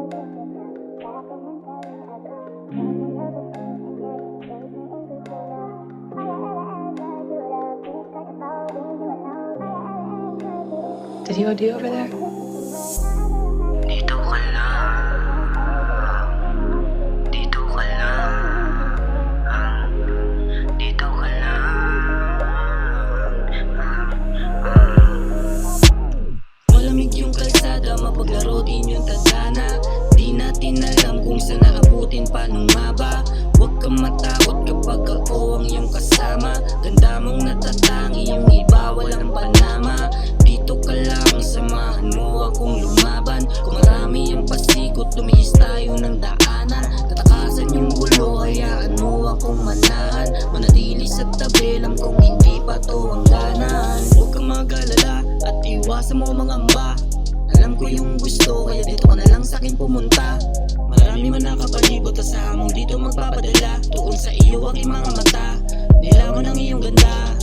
Did he OD over there? Dito ka lang, dito ka lang, dito ka lang. Malamig yung kalsada, mapaglaro din yung tadhana. Di natin alam kung saan naabutin, paano nga ba? Huwag kang matakot kapag ako ang iyong kasama. Ganda mong natatangi, yung iba walang panama. Dito ka lang, samahan mo akong lumaban. Kung marami ang pasikot, tumihis tayo ng daanan. Tatakasan yung gulo, hayaan mo akong manahan. Manatili sa tabi, alam kong hindi pa to hangganan. Huwag kang mag-alala at iwasan mo mga amba. Alam ko yung gusto, kaya dito ka na lang sa'kin pumunta. Marami man nakapalibot, asahan mong dito magpapadala. Tuon sa iyo aking mga mata, nilamon ang iyong ganda.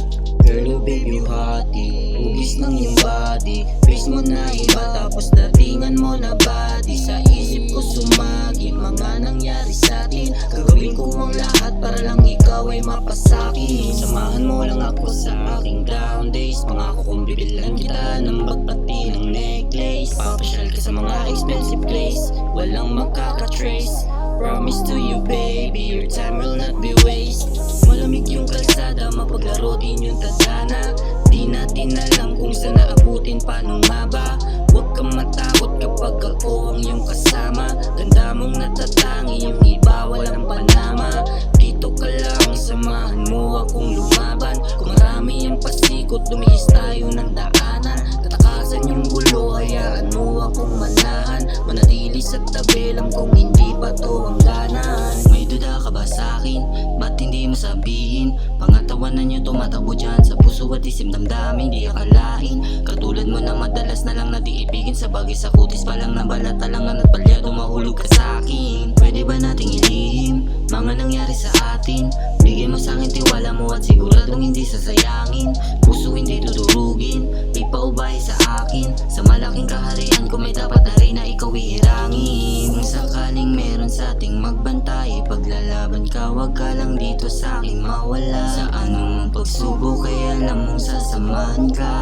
Girl, oh baby, you hottie, hugis ng iyong body. Face mo na iba, tapos datingan mo na body. Sa isip ko sumagi, mga nangyari sa'tin. Gagawin ko ang lahat para lang ikaw ay mapasakin. Samahan mo lang ako sa aking down days. Pangako kong bibilan kita ng bag pati ng necklace. Papasyal ka sa mga expensive place, walang makaka-trace. Promise to you baby, your time will not be waste. Malamig yung kalsada, mapaglaro din yung tadhana. Di natin alam kung saan naabutin, paano nga ba? Huwag kang matakot kapag ako ang iyong kasama. Ganda mong natatangi, yung iba walang panama. Dito ka lang, samahan mo akong lumaban. Kung marami ang pasikot, tumihis tayo ng daanan. Tatakasan yung gulo, hayaan mo akong manahan. Manatili sa tabi, alam kong hindi pa to hangganan. May duda ka ba sa'kin? Ba't hindi mo sabihin? Pangatawanan nyo tumatakbo dyan sa puso at isip damdamin. Di akalain, katulad mo na madalas na lang nadiibigin. Sa bagay sa kutis pa lang nabalat talangan at palyado mahulog ka sa'kin. Pwede ba nating ilihim mga nangyari sa atin? Bigyan mo sa'kin tiwala mo at siguradong hindi sasayangin. Puso hindi dudurugin, ipaubahay sa akin. Sa malaking kaharian ko may dapat na rin na ikaw ihirangin. Kung sakaling meron sa ating magbantay, paglalaban ka, wag ka lang dito sa aking mawala. Sa anong pagsubok kaya alam mong sasamahan ka.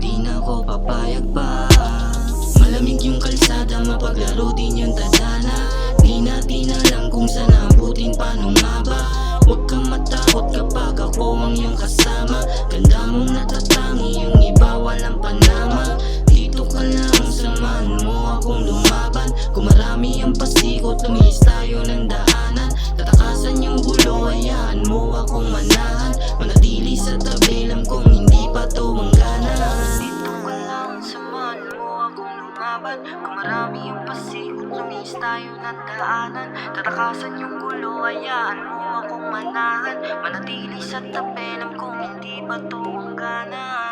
Di na ko papayag pa. Malamig yung kalsada, mapaglaro din yung tadhana. Di natin alam kung saan naabutin, paano nga ba? Huwag kang matakot kapag ako ang iyong kasama. Ganda mong natatangi, yung iba walang panama. Dito ka lang, samahan mo akong lumaban. Kung marami ang pasikot, tumihis tayo ng daanan. Tatakasan yung gulo, hayaan mo akong manahan. Manatili sa tabi, alam kong hindi pa to hangganan. Dito ka lang, samahan mo akong lumaban. Kung marami yung pasikot, tumihis tayo ng daanan. Tatakasan yung gulo, hayaan mo akong manahan. Manatili sa tabi, alam kong hindi pa to hangganan.